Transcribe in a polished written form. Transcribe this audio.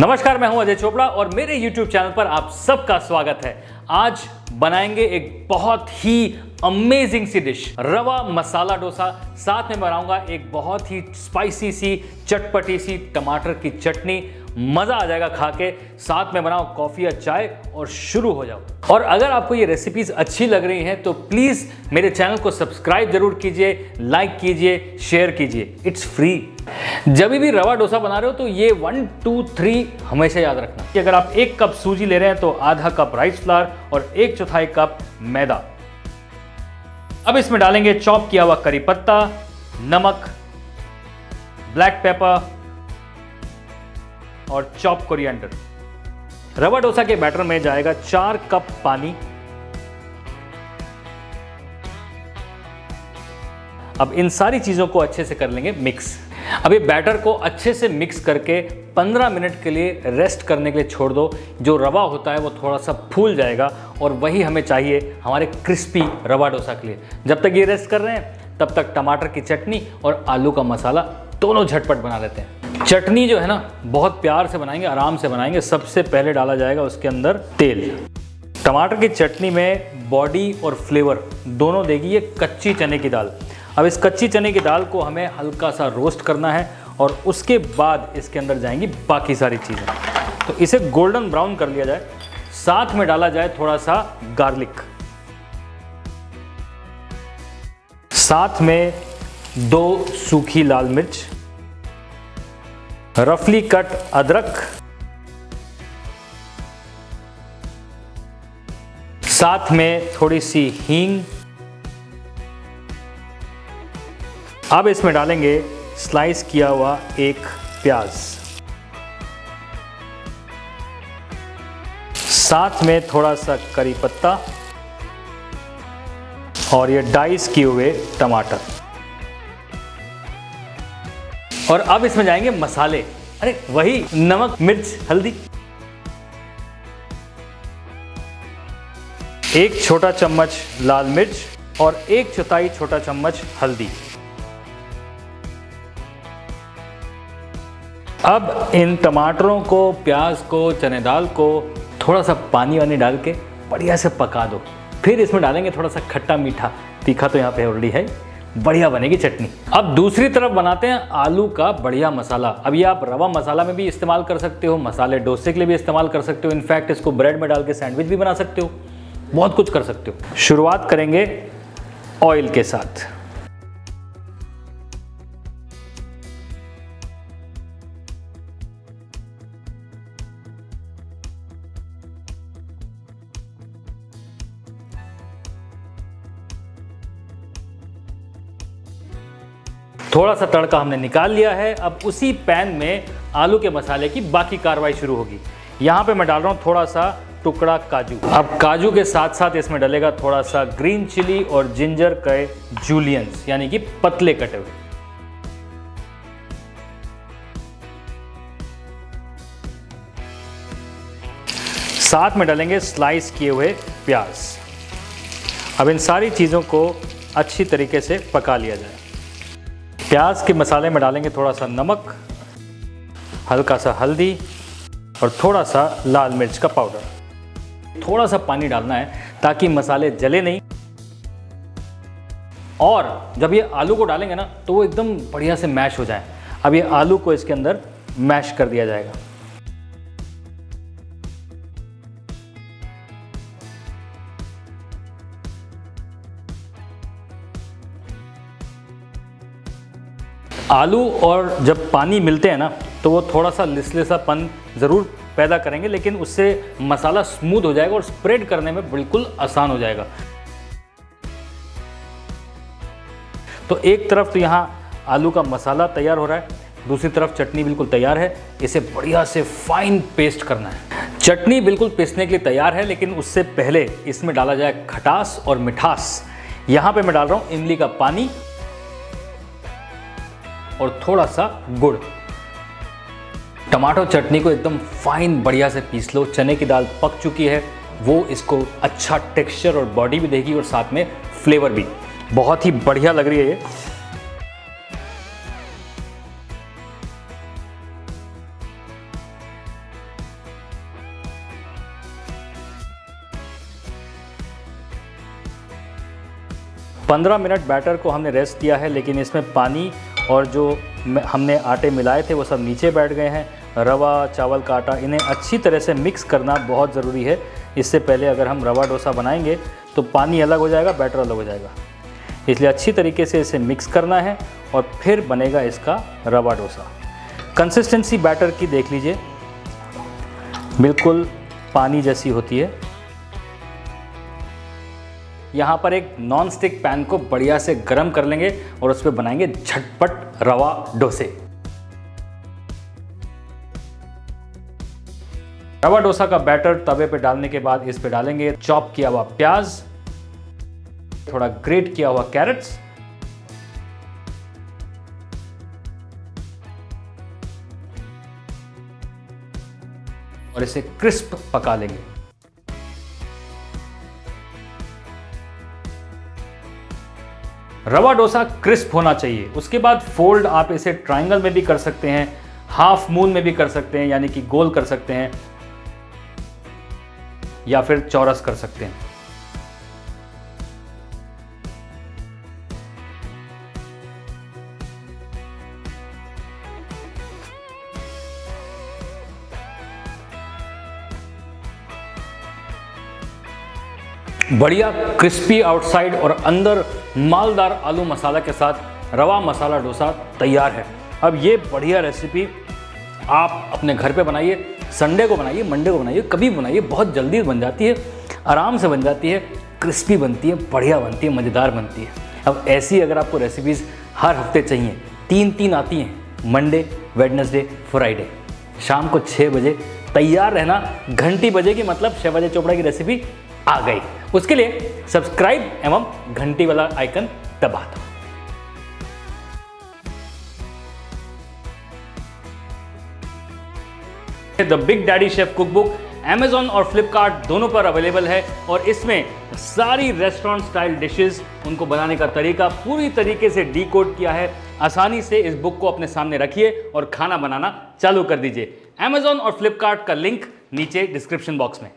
नमस्कार, मैं हूं अजय चोपड़ा और मेरे YouTube चैनल पर आप सबका स्वागत है। आज बनाएंगे एक बहुत ही अमेजिंग सी डिश, रवा मसाला डोसा। साथ में बनाऊंगा एक बहुत ही स्पाइसी सी चटपटी सी टमाटर की चटनी। मजा आ जाएगा खा के। साथ में बनाओ कॉफी या चाय और शुरू हो जाओ। और अगर आपको ये रेसिपीज अच्छी लग रही हैं तो प्लीज मेरे चैनल को सब्सक्राइब जरूर कीजिए, लाइक कीजिए, शेयर कीजिए। It's free. जब भी रवा डोसा बना रहे हो तो ये 1, 2, 3 हमेशा याद रखना कि अगर आप 1 कप सूजी ले रहे हैं तो आधा कप राइस फ्लावर और 1/4 कप मैदा। अब इसमें डालेंगे चॉप किया हुआ करी पत्ता, नमक, ब्लैक पेपर और चॉप कोरिएंडर। रवा डोसा के बैटर में जाएगा 4 कप पानी। अब इन सारी चीजों को अच्छे से कर लेंगे मिक्स। अब ये बैटर को अच्छे से मिक्स करके 15 मिनट के लिए रेस्ट करने के लिए छोड़ दो। जो रवा होता है वो थोड़ा सा फूल जाएगा और वही हमें चाहिए हमारे क्रिस्पी रवा डोसा के लिए। जब तक ये रेस्ट कर रहे हैं तब तक टमाटर की चटनी और आलू का मसाला दोनों झटपट बना लेते हैं। चटनी जो है ना बहुत प्यार से बनाएंगे, आराम से बनाएंगे। सबसे पहले डाला जाएगा उसके अंदर तेल। टमाटर की चटनी में बॉडी और फ्लेवर दोनों देगी ये कच्ची चने की दाल। अब इस कच्ची चने की दाल को हमें हल्का सा रोस्ट करना है और उसके बाद इसके अंदर जाएंगी बाकी सारी चीज़ें। तो इसे गोल्डन ब्राउन कर लिया जाए। साथ में डाला जाए थोड़ा सा गार्लिक, साथ में 2 सूखी लाल मिर्च, रफली कट अदरक, साथ में थोड़ी सी हींग। अब इसमें डालेंगे स्लाइस किया हुआ एक प्याज, साथ में थोड़ा सा करी पत्ता और ये डाइस किए हुए टमाटर। और अब इसमें जाएंगे मसाले। अरे वही नमक, मिर्च, हल्दी। 1 छोटा चम्मच लाल मिर्च और 1/4 छोटा चम्मच हल्दी। अब इन टमाटरों को, प्याज को, चने दाल को थोड़ा सा पानी वानी डाल के बढ़िया से पका दो। फिर इसमें डालेंगे थोड़ा सा खट्टा मीठा। तीखा तो यहाँ पे ऑलरेडी है। बढ़िया बनेगी चटनी। अब दूसरी तरफ बनाते हैं आलू का बढ़िया मसाला। अब ये आप रवा मसाला में भी इस्तेमाल कर सकते हो, मसाले डोसे के लिए भी इस्तेमाल कर सकते हो। इनफैक्ट इसको ब्रेड में डाल के सैंडविच भी बना सकते हो। बहुत कुछ कर सकते हो। शुरुआत करेंगे ऑयल के साथ। थोड़ा सा तड़का हमने निकाल लिया है। अब उसी पैन में आलू के मसाले की बाकी कार्रवाई शुरू होगी। यहाँ पे मैं डाल रहा हूँ थोड़ा सा टुकड़ा काजू। अब काजू के साथ साथ इसमें डलेगा थोड़ा सा ग्रीन चिली और जिंजर के जूलियंस, यानी कि पतले कटे हुए। साथ में डालेंगे स्लाइस किए हुए प्याज। अब इन सारी चीज़ों को अच्छी तरीके से पका लिया जाए। प्याज के मसाले में डालेंगे थोड़ा सा नमक, हल्का सा हल्दी और थोड़ा सा लाल मिर्च का पाउडर। थोड़ा सा पानी डालना है ताकि मसाले जले नहीं। और जब ये आलू को डालेंगे ना तो वो एकदम बढ़िया से मैश हो जाए। अब ये आलू को इसके अंदर मैश कर दिया जाएगा। आलू और जब पानी मिलते हैं ना तो वो थोड़ा सा लिसलिसापन ज़रूर पैदा करेंगे, लेकिन उससे मसाला स्मूथ हो जाएगा और स्प्रेड करने में बिल्कुल आसान हो जाएगा। तो एक तरफ तो यहाँ आलू का मसाला तैयार हो रहा है, दूसरी तरफ चटनी बिल्कुल तैयार है। इसे बढ़िया से फाइन पेस्ट करना है। चटनी बिल्कुल पीसने के लिए तैयार है, लेकिन उससे पहले इसमें डाला जाए खटास और मिठास। यहाँ पे मैं डाल रहा हूँ इमली का पानी और थोड़ा सा गुड़। टमाटो चटनी को एकदम फाइन बढ़िया से पीस लो। चने की दाल पक चुकी है, वो इसको अच्छा टेक्सचर और बॉडी भी देगी और साथ में फ्लेवर भी। बहुत ही बढ़िया लग रही है ये। 15 मिनट बैटर को हमने रेस्ट दिया है, लेकिन इसमें पानी और जो हमने आटे मिलाए थे वो सब नीचे बैठ गए हैं। रवा, चावल का आटा, इन्हें अच्छी तरह से मिक्स करना बहुत ज़रूरी है। इससे पहले अगर हम रवा डोसा बनाएंगे तो पानी अलग हो जाएगा, बैटर अलग हो जाएगा, इसलिए अच्छी तरीके से इसे मिक्स करना है और फिर बनेगा इसका रवा डोसा। कंसिस्टेंसी बैटर की देख लीजिए, बिल्कुल पानी जैसी होती है। यहाँ पर एक नॉन स्टिक पैन को बढ़िया से गर्म कर लेंगे और उस पर बनाएंगे झटपट रवा डोसे। रवा डोसा का बैटर तवे पे डालने के बाद इस पे डालेंगे चॉप किया हुआ प्याज, थोड़ा ग्रेट किया हुआ कैरेट्स, और इसे क्रिस्प पका लेंगे। रवा डोसा क्रिस्प होना चाहिए। उसके बाद फोल्ड आप इसे ट्रायंगल में भी कर सकते हैं, हाफ मून में भी कर सकते हैं, यानी कि गोल कर सकते हैं, या फिर चौरस कर सकते हैं। बढ़िया क्रिस्पी आउटसाइड और अंदर मालदार आलू मसाला के साथ रवा मसाला डोसा तैयार है। अब ये बढ़िया रेसिपी आप अपने घर पे बनाइए, संडे को बनाइए, मंडे को बनाइए, कभी बनाइए, बहुत जल्दी बन जाती है, आराम से बन जाती है, क्रिस्पी बनती है, बढ़िया बनती है, मज़ेदार बनती है। अब ऐसी अगर आपको रेसिपीज़ हर हफ्ते चाहिए, 3 आती हैं, मंडे, वेडनेसडे, फ्राइडे, शाम को 6 बजे तैयार रहना। घंटी बजेगी मतलब 6 बजे चोपड़ा की रेसिपी आ गई। उसके लिए सब्सक्राइब एवं घंटी वाला आइकन दबा दो। The big daddy chef cookbook Amazon और Flipkart दोनों पर अवेलेबल है और इसमें सारी रेस्टोरेंट स्टाइल डिशेस, उनको बनाने का तरीका पूरी तरीके से डिकोड किया है। आसानी से इस बुक को अपने सामने रखिए और खाना बनाना चालू कर दीजिए। Amazon और Flipkart का लिंक नीचे डिस्क्रिप्शन बॉक्स में।